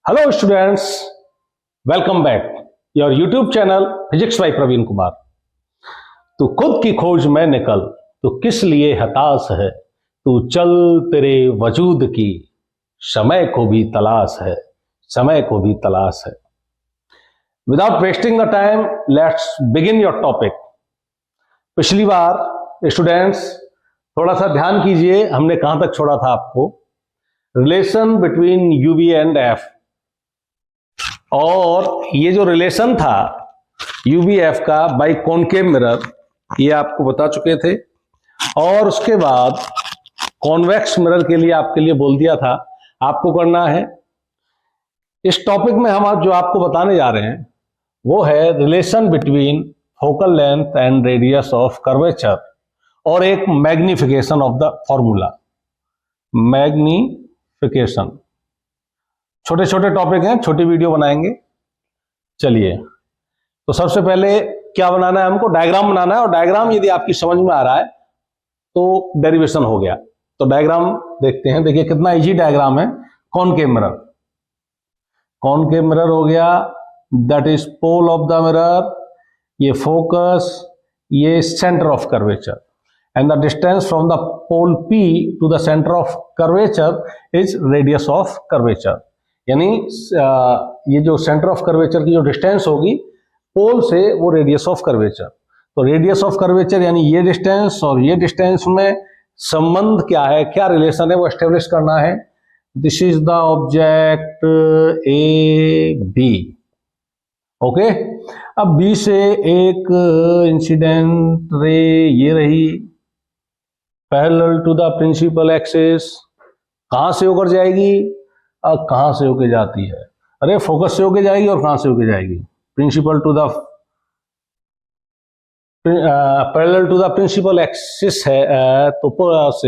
Hello students, welcome back your YouTube channel physics by Praveen Kumar. तू खुद की खोज में निकल, तू किस लिए हताश है, तू चल तेरे वजूद की समय को भी तलाश है, समय को भी तलाश है। Without wasting the time let's begin your topic. पिछली बार स्टूडेंट्स थोड़ा सा ध्यान कीजिए, हमने कहां तक छोड़ा था आपको। Relation between UV and F, और ये जो रिलेशन था यूवी एफ का बाई कॉनकेव मिरर, ये आपको बता चुके थे। और उसके बाद कॉन्वेक्स मिरर के लिए आपके लिए बोल दिया था आपको करना है। इस टॉपिक में हम आज जो आपको बताने जा रहे हैं वो है relation between focal length and radius of curvature, और एक magnification of the formula. Magnification छोटे छोटे टॉपिक हैं, छोटी वीडियो बनाएंगे। चलिए, तो सबसे पहले क्या बनाना है हमको? डायग्राम बनाना है। और डायग्राम यदि आपकी समझ में आ रहा है तो डेरिवेशन हो गया। तो डायग्राम देखते हैं। देखिए कितना इजी डायग्राम है। कॉनकेव मिरर, कॉनकेव मिरर हो गया, that is pole of the mirror, ये फोकस, ये centre of curvature, and the distance from the pole P to the centre of curvature is radius of curvature. यानी ये जो centre of curvature की जो distance होगी पोल से, वो रेडियस ऑफ कर्वेचर। तो रेडियस ऑफ कर्वेचर यानी ये डिस्टेंस और ये डिस्टेंस में संबंध क्या है, क्या रिलेशन है, वो एस्टेब्लिश करना है। This is the object A B. Okay, अब बी से एक इंसिडेंट रे ये रही parallel to the principal axis. कहां से होकर जाएगी? अब कहां से होके जाती है? अरे फोकस से होके जाएगी। और कहां से होके जाएगी? Principal to the parallel to the principal axis है, तो फोकस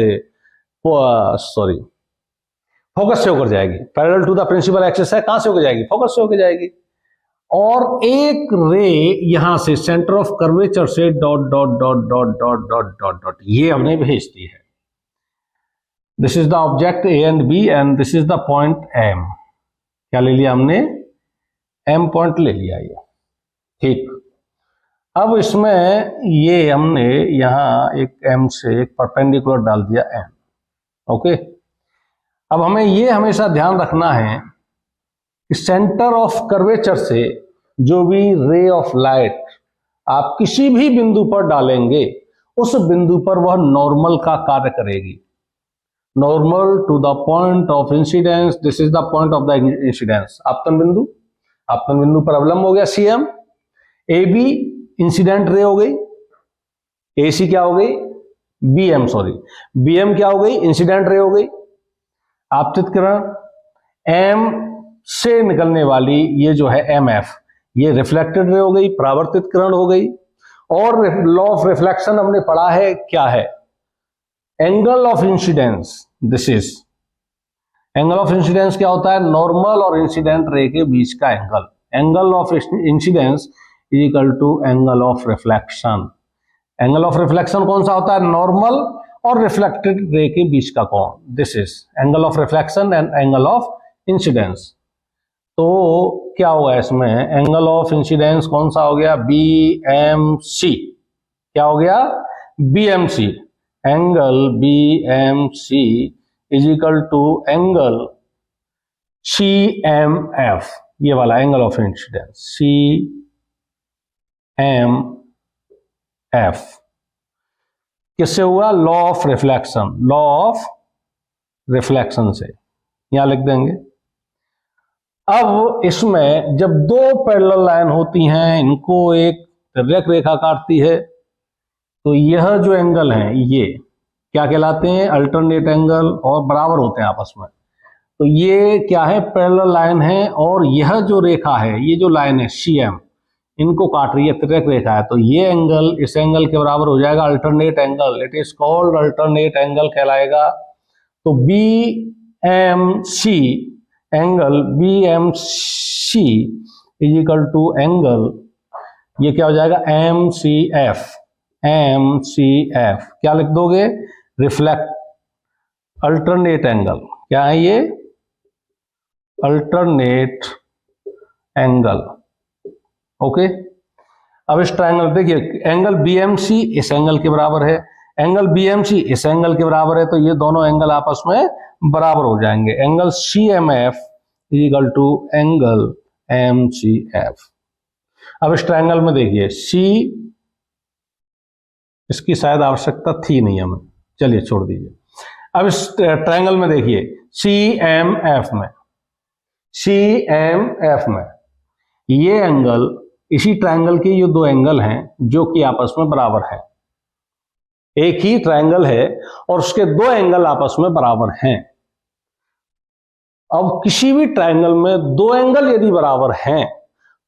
से होकर जाएगी। Parallel to the principal axis है, कहां से होकर जाएगी? फोकस से होकर जाएगी। और एक रे यहां से सेंटर ऑफ कर्वेचर से dot dot dot dot dot dot dot dot ये हमने भेज दी है। This is the object A and B and this is the point M. क्या ले लिया हमने? एम पॉइंट ले लिया ये। ठीक, अब इसमें ये हमने यहां एक एम से एक परपेंडिकुलर डाल दिया एम। ओके, अब हमें ये हमेशा ध्यान रखना है कि सेंटर ऑफ कर्वेचर से जो भी रे ऑफ लाइट आप किसी भी बिंदु पर डालेंगे, उस बिंदु पर वह नॉर्मल का कार्य करेगी। Normal to the point of incidence, this is the point of the incidence. आपतन बिंदु, आपतन बिंदु पर अवलंब हो गया CM. A B incident ray हो गई, ए सी क्या हो गई? बीएम, सॉरी बीएम क्या हो गई? इंसिडेंट रे हो गई। आपतित किरण एम से निकलने वाली ये जो है एम एफ, ये रिफ्लेक्टेड रे हो गई, परावर्तित किरण हो गई। और लॉ ऑफ रिफ्लेक्शन हमने पढ़ा है, क्या है? Angle of incidence. This is angle of incidence क्या होता है? नॉर्मल और इंसिडेंट रे के बीच का angle. Angle of incidence is equal to angle of reflection. Angle of reflection कौन सा होता है? नॉर्मल और रिफ्लेक्टेड रे के बीच का कोण। This is angle of reflection and angle of incidence. तो क्या होगा इसमें? एंगल ऑफ इंसिडेंस कौन सा हो गया? B M C. क्या हो गया? B M C. Angle B M C is equal to angle C M F, ये वाला angle of incidence C M F. किससे हुआ? Law of reflection, law of reflection से यहां लिख देंगे। अब इसमें जब दो पैरेलल लाइन होती हैं, इनको एक तिर्यक रेखा काटती है, तो यह जो एंगल है ये क्या कहलाते हैं? अल्टरनेट एंगल, और बराबर होते हैं आपस में। तो ये क्या है? पैरेलल लाइन है। और यह जो रेखा है, ये जो लाइन है सीएम, इनको काट रही है, तिर्यक रेखा है। तो ये एंगल इस एंगल के बराबर हो जाएगा, alternate angle. It is called alternate angle कहलाएगा। तो B M C, angle B M C is equal to angle, ये क्या हो जाएगा? M C F. M C F क्या लिख दोगे? Reflect alternate angle. क्या है ये? Alternate angle. ओके, अब इस ट्रायंगल देखिए, एंगल बीएमसी इस एंगल के बराबर है, एंगल बीएमसी इस एंगल के बराबर है, तो ये दोनों एंगल आपस में बराबर हो जाएंगे। Angle CMF equal to angle MCF। अब इस ट्रायंगल में देखिए, C इसकी शायद आवश्यकता थी नहीं हमें, चलिए छोड़ दीजिए। अब इस ट्रायंगल में देखिए, CMF में ये एंगल, इसी ट्रायंगल के ये दो एंगल हैं जो कि आपस में बराबर हैं। एक ही ट्रायंगल है और उसके दो एंगल आपस में बराबर हैं। अब किसी भी ट्रायंगल में दो एंगल यदि बराबर हैं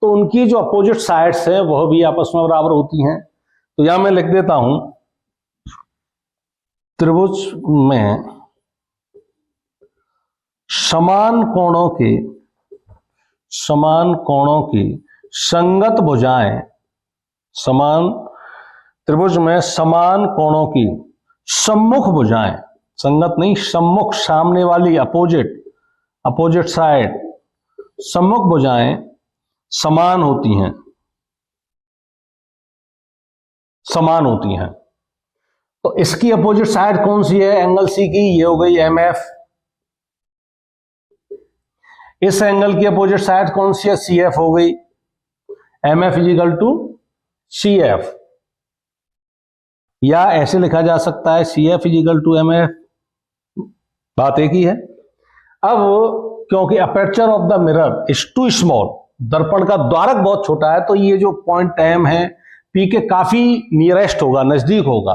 तो उनकी जो अपोजिट साइड्स हैं वह भी आपस में बराबर होती हैं। तो यहां मैं लिख देता हूं, त्रिभुज में समान कोणों की संगत भुजाएं, त्रिभुज में समान कोणों की सम्मुख भुजाएं, संगत नहीं, सम्मुख, सामने वाली, अपोजिट साइड, सम्मुख भुजाएं समान होती हैं। तो इसकी अपोजिट साइड कौन सी है एंगल सी की? ये हो गई MF। इस एंगल की अपोजिट साइड कौन सी है? CF हो गई। MF इक्वल टू CF, या ऐसे लिखा जा सकता है CF इक्वल टू MF, बात एक ही है। अब क्योंकि aperture of the mirror is too small, दर्पण का द्वारक बहुत छोटा है, तो ये जो पॉइंट M है P के काफी नियरेस्ट होगा, नजदीक होगा।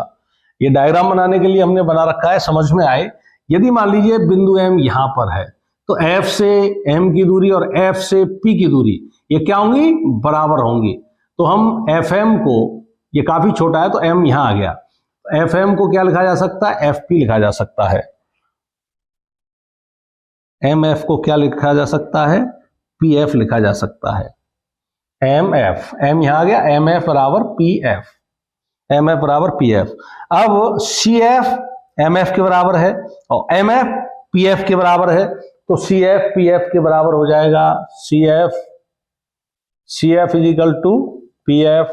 ये डायग्राम बनाने के लिए हमने बना रखा है, समझ में आए। यदि मान लीजिए बिंदु M यहां पर है, तो F से M की दूरी और F से P की दूरी ये क्या होंगी? बराबर होंगी। तो हम FM को, ये काफी छोटा है तो M यहां आ गया, FM को क्या लिखा जा सकता है? FP लिखा जा सकता है। MF को क्या लिखा जा सकता है? PF लिखा जा सकता है। MF, M यहां आ गया, MF बराबर PF, MF बराबर PF। अब CF MF के बराबर है और MF PF के बराबर है, तो CF PF के बराबर हो जाएगा। CF is equal to PF,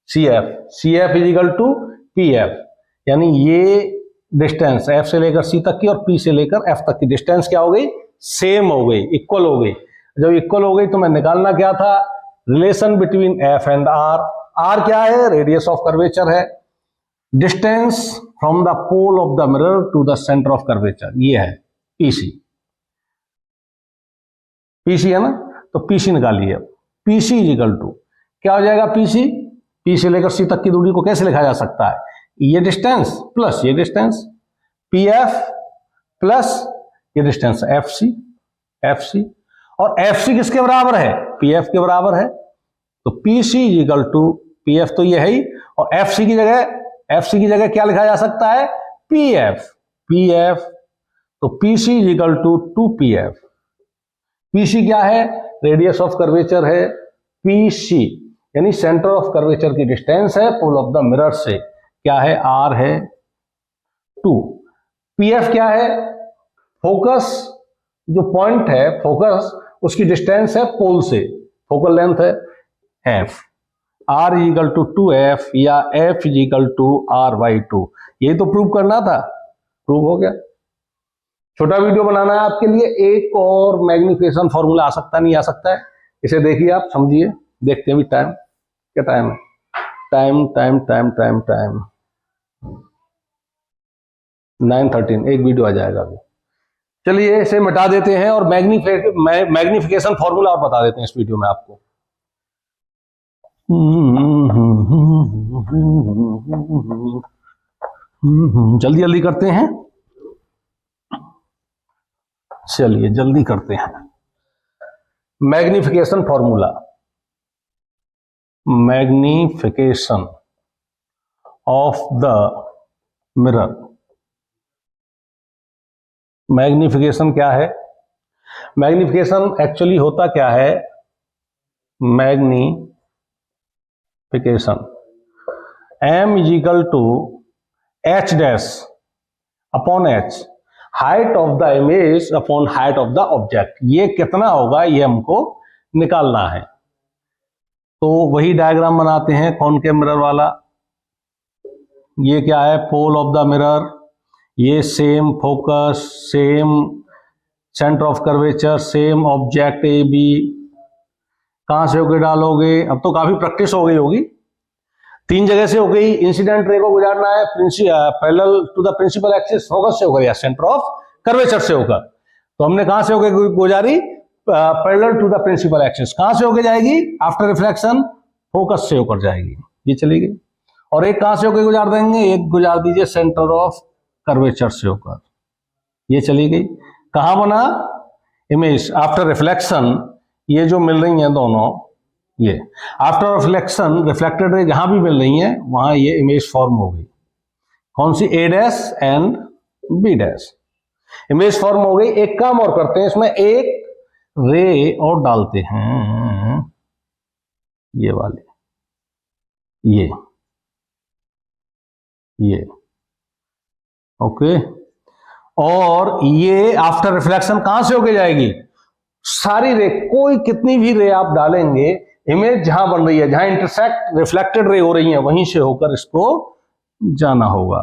CF is equal to PF, यानी ये डिस्टेंस F से लेकर C तक की और P से लेकर F तक की डिस्टेंस क्या हो गई? सेम हो गई, इक्वल हो गई। जब इक्वल हो गई तो मैं निकालना क्या था? Relation between F and R। R क्या है? रेडियस ऑफ कर्वेचर है। Distance from the pole of the mirror to the centre of curvature, ये है PC है ना, तो PC निकालिए। PC इज इक्वल टू क्या हो जाएगा? P से लेकर C तक की दूरी को कैसे लिखा जा सकता है? ये डिस्टेंस प्लस ये डिस्टेंस, PF प्लस ये डिस्टेंस FC, और FC किसके बराबर है? PF के बराबर है। तो PC is equal to PF तो ये है ही, और FC की जगह क्या लिखा जा सकता है? PF। तो PC is equal to 2PF। PC क्या है? रेडियस ऑफ कर्वेचर है PC, यानी सेंटर ऑफ कर्वेचर की डिस्टेंस है पोल ऑफ द मिरर से, क्या है? R है 2। PF क्या है? फोकस, जो पॉइंट है फोकस, उसकी डिस्टेंस है पोल से, फोकल लेंथ है F। R equal to 2F या F इक्वल टू R/2। ये तो प्रूव करना था, प्रूव हो गया। छोटा वीडियो बनाना है आपके लिए, एक और मैग्निफिकेशन फॉर्मूला आ सकता नहीं आ सकता है, इसे देखिए आप, समझिए। देखते हैं भी टाइम क्या टाइम है, टाइम 9:13, एक वीडियो आ जाएगा अभी। चलिए इसे मिटा देते हैं और मैग्निफिकेशन फॉर्मूला और बता देते हैं इस वीडियो में आपको। जल्दी करते हैं, चलिए जल्दी करते हैं। Magnification formula, magnification of the mirror. Magnification क्या है? मैग्निफिकेशन एक्चुअली होता क्या है? Magnification M is equal to H dash upon H। Height of the image upon height of the object, ये कितना होगा ये हमको निकालना है। तो वही डायग्राम बनाते हैं कॉनकेव मिरर वाला। ये क्या है, पोल ऑफ द मिरर, ये same focus, same centre of curvature, same object A B. कहां से होके डालोगे, अब तो काफी प्रैक्टिस हो गई होगी, 3 जगह से हो गई। इंसिडेंट रे को गुजारना है parallel to the principal axis, focus से होकर या सेंटर ऑफ कर्वेचर से होकर। तो हमने कहां से होकर गुजारी, parallel to the principal axis. कहां से होकर जाएगी, आफ्टर रिफ्लेक्शन फोकस से होकर जाएगी, ये चली गई। और एक कहां से होकर गुजार देंगे, एक गुजार दीजिए सेंटर ऑफ कर्वेचर से होकर, ये चली गई। कहां बना इमेज, आफ्टर रिफ्लेक्शन, ये जो मिल रही हैं दोनों, ये आफ्टर रिफ्लेक्शन रिफ्लेक्टेड रे जहां भी मिल रही हैं वहां ये इमेज फॉर्म हो गई। कौन सी, A dash and B dash, image form हो गई। एक काम और करते हैं, इसमें एक रे और डालते हैं, ये वाले, ये ओके। और ये आफ्टर रिफ्लेक्शन कहां से होके जाएगी, सारी रे, कोई कितनी भी रे आप डालेंगे, इमेज जहां बन रही है, जहां इंटरसेक्ट रिफ्लेक्टेड रे हो रही है, वहीं से होकर इसको जाना होगा।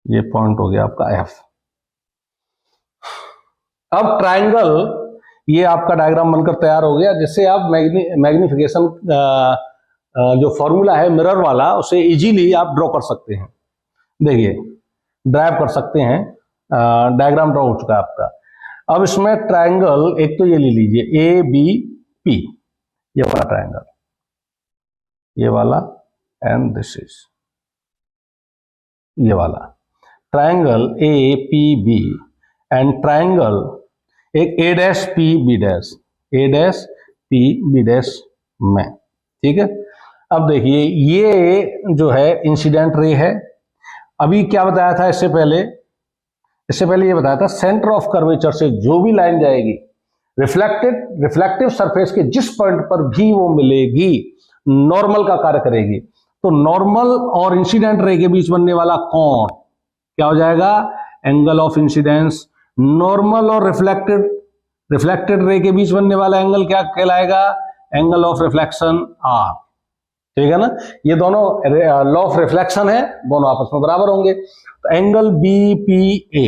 ये पॉइंट हो गया आपका एफ। अब ट्रायंगल, ये आपका डायग्राम बनकर तैयार हो गया, जिससे आप मैग्निफिकेशन जो फॉर्मूला है मिरर वाला, उसे इजीली आप ड्रॉ कर सकते हैं। देखिए ड्राइव कर सकते हैं, डायग्राम ड्रॉ हो चुका है आपका। अब इसमें ट्रायंगल, एक तो ये ले लीजिए ए बी पी, ये वाला ट्रायंगल, ये वाला, एंड दिस इज ये वाला triangle A P B, and triangle एक A dash P B dash, A dash P B dash में, ठीक है। अब देखिए ये जो है इंसिडेंट रे है। अभी क्या बताया था इससे पहले ये बताया था सेंटर ऑफ कर्वेचर से जो भी लाइन जाएगी, रिफ्लेक्टिव सरफेस के जिस पॉइंट पर भी वो मिलेगी, नॉर्मल का कार्य करेगी। तो नॉर्मल और इंसिडेंट रे के बीच बनने वाला कोण क्या हो जाएगा, एंगल ऑफ इंसिडेंस। नॉर्मल और रिफ्लेक्टेड रे के बीच बनने वाला एंगल क्या कहलाएगा, एंगल ऑफ रिफ्लेक्शन आर, ठीक है ना। ये दोनों लॉ ऑफ रिफ्लेक्शन है, दोनों आपस में बराबर होंगे। तो angle B P A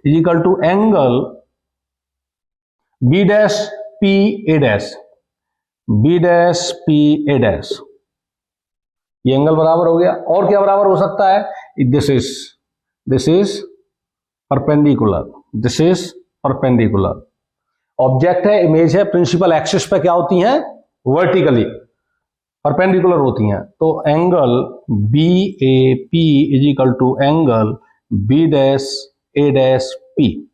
is equal to angle B dash P A dash, ये एंगल बराबर हो गया। और क्या बराबर हो सकता है, दिस इज परपेंडिकुलर, ऑब्जेक्ट है, इमेज है, प्रिंसिपल एक्सिस पे क्या होती हैं, वर्टिकली परपेंडिकुलर होती हैं। तो angle B A P is equal to angle B dash A dash P,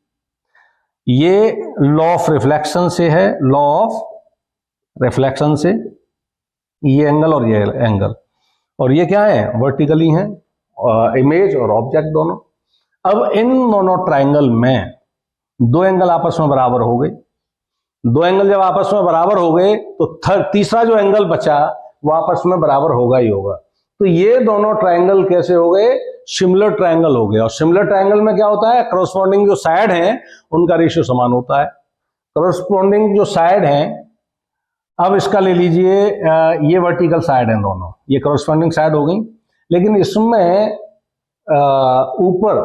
ये लॉ ऑफ रिफ्लेक्शन से है, लॉ ऑफ रिफ्लेक्शन से, ये एंगल और ये एंगल, और ये क्या है, वर्टिकली है, इमेज और ऑब्जेक्ट दोनों। अब इन दोनों ट्रायंगल में दो एंगल आपस में बराबर हो गए। दो एंगल जब आपस में बराबर हो गए तो तीसरा जो एंगल बचा वो आपस में बराबर होगा ही होगा। तो ये दोनों ट्रायंगल कैसे हो गए, सिमिलर ट्रायंगल हो गए। और सिमिलर ट्रायंगल में क्या होता है, करस्पॉन्डिंग जो साइड हैं उनका रेशियो समान होता है। करस्पॉन्डिंग जो साइड हैं, अब इसका ले लीजिए, ये वर्टिकल साइड है दोनों, ये करस्पॉन्डिंग साइड हो गई। लेकिन इसमें ऊपर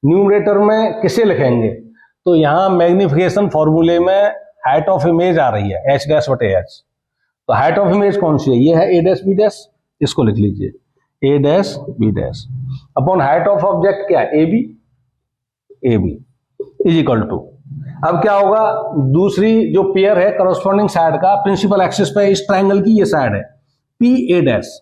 न्यूमरेटर में किसे लिखेंगे, तो यहां मैग्निफिकेशन फॉर्मूले में हाइट ऑफ इमेज आ रही है एच डैश बटे एच। तो हाइट ऑफ इमेज कौन सी है, ये है ए डैश बी डैश, इसको लिख लीजिए A dash B dash upon height of object क्या है, A B is equal to, अब क्या होगा, दूसरी जो पेयर है करस्पॉन्डिंग साइड का प्रिंसिपल एक्सिस पे इस ट्रायंगल की ये साइड है P A dash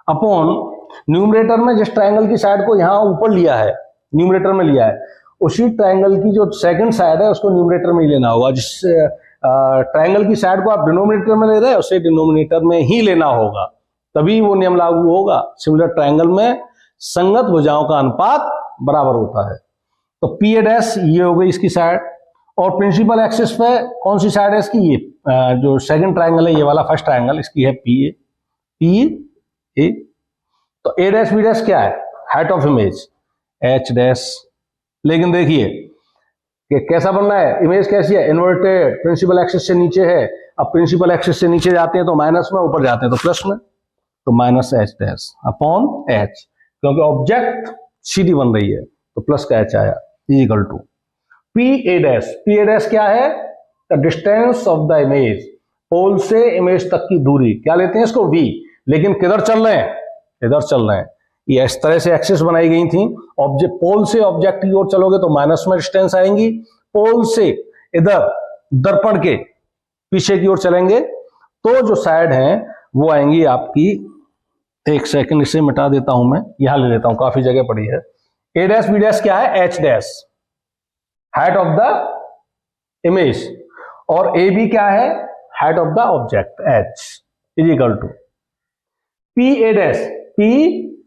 upon numerator में जिस ट्रायंगल की साइड को यहां ऊपर लिया है, न्यूमरेटर में लिया है, उसी ट्रायंगल की जो सेकंड साइड है उसको न्यूमरेटर में ही लेना होगा। जिस ट्रायंगल की साइड को आप डिनोमिनेटर में ले रहे हैं उसे डिनोमिनेटर में ही लेना होगा, तभी वो नियम लागू होगा। सिमिलर ट्रायंगल में संगत भुजाओं का अनुपात बराबर होता है। तो पी ए डैश ये हो गई इसकी साइड, और प्रिंसिपल एक्सिस पे कौन सी साइड है इसकी, ये जो सेकंड ट्रायंगल है ये वाला फर्स्ट ट्रायंगल, इसकी है पी ए। तो ए डैश बी डैश क्या है, height of image H dash. लेकिन देखिए कि कैसा बनना है, इमेज कैसी है, इन्वर्टेड, प्रिंसिपल एक्सिस से नीचे है। अब प्रिंसिपल एक्सिस से नीचे जाते हैं तो माइनस में, ऊपर जाते हैं तो प्लस में, तो minus H dash upon H, क्योंकि ऑब्जेक्ट सीधी बन रही है तो प्लस का एच आया, equal to P A dash. P A dash क्या है, the distance of the image, pole से इमेज तक की दूरी, क्या लेते हैं इसको वी, लेकिन किधर चल रहे हैं, इधर चल रहे हैं। ये इस तरह से एक्सिस बनाई गई थी, ऑब्जेक्ट पोल से ऑब्जेक्ट की ओर चलोगे तो माइनस में डिस्टेंस आएंगी, पोल से इधर दर्पण के पीछे की ओर चलेंगे तो जो साइड है वो आएंगी आपकी, एक सेकंड इसे मिटा देता हूं मैं, यहां ले लेता हूं, काफी जगह पड़ी है। ए डैश बी डैश क्या है, H dash, height of the image, और ए बी क्या है, height of the object H, is equal to P A dash. P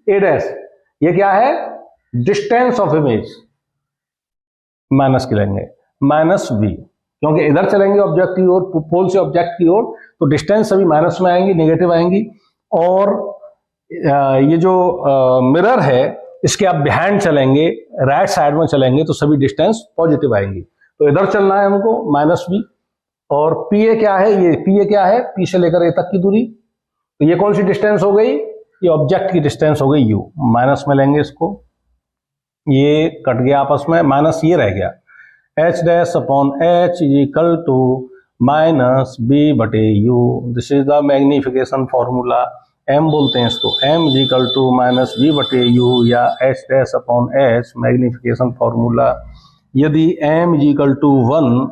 A dash ये क्या है, डिस्टेंस ऑफ इमेज, माइनस के लेंगे, माइनस वी, क्योंकि इधर चलेंगे ऑब्जेक्ट की ओर, पोल से ऑब्जेक्ट की ओर, तो डिस्टेंस सभी माइनस में आएंगी, नेगेटिव आएंगी। और ये जो मिरर है इसके आप बिहाइंड चलेंगे, राइट साइड में चलेंगे तो सभी डिस्टेंस पॉजिटिव आएंगी, तो इधर चलना है हमको माइनस वी। और पी ए क्या है, ये पी ए क्या है, पी से लेकर ए तक की दूरी, तो ये कौन सी डिस्टेंस हो गई, ये ऑब्जेक्ट की डिस्टेंस हो गई यू, माइनस में लेंगे इसको, ये कट गया आपस में, माइनस ये रह गया, H dash upon H is equal to minus V बटे U. This is the magnification formula, M बोलते हैं इसको, M is equal to minus V बटे यू या H dash upon H, magnification formula. यदि एम इज इक्वल टू 1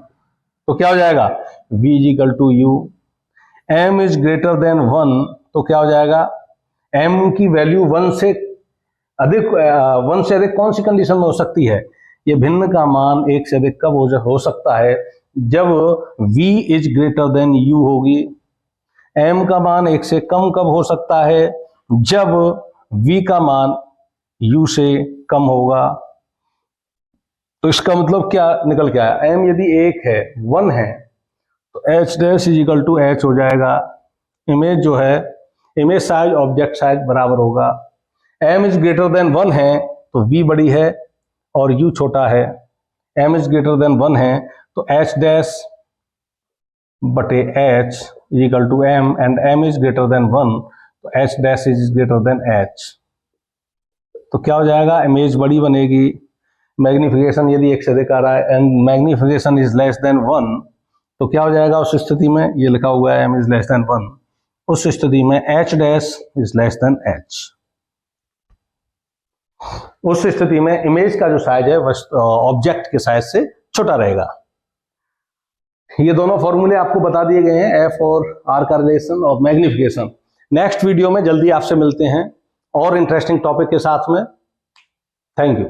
तो क्या हो जाएगा, V is equal to U. M is greater than 1 तो क्या हो जाएगा, एम की वैल्यू 1 से अधिक कौन सी कंडीशन में हो सकती है, ये भिन्न का मान 1 से अधिक कब हो सकता है, जब v is greater then u होगी। m का मान 1 से कम कब हो सकता है, जब v का मान u से कम होगा। तो इसका मतलब क्या निकल के आया, m यदि 1 है 1 है तो h dash is equal to h हो जाएगा। इमेज जो है, इमेज साइज ऑब्जेक्ट साइज बराबर होगा, m इज ग्रेटर देन 1 है तो v बड़ी है और u छोटा है, m इज ग्रेटर देन 1 है तो h डैश बटे h is equal to m, and m is greater than 1 तो h dash is greater than h। तो क्या हो जाएगा, इमेज बड़ी बनेगी, मैग्निफिकेशन यदि 1 से अधिक आ रहा है and magnification is less than 1 तो क्या हो जाएगा उस स्थिति में, ये लिखा हुआ है m इज लेस देन 1, उस स्थिति में h dash is less than h। उस स्थिति में इमेज का जो साइज है वह ऑब्जेक्ट के साइज से छोटा रहेगा। ये दोनों फॉर्मूले आपको बता दिए गए हैं, एफ और आर का रिलेशन और मैग्निफिकेशन। नेक्स्ट वीडियो में जल्दी आपसे मिलते हैं और इंटरेस्टिंग टॉपिक के साथ में। Thank you.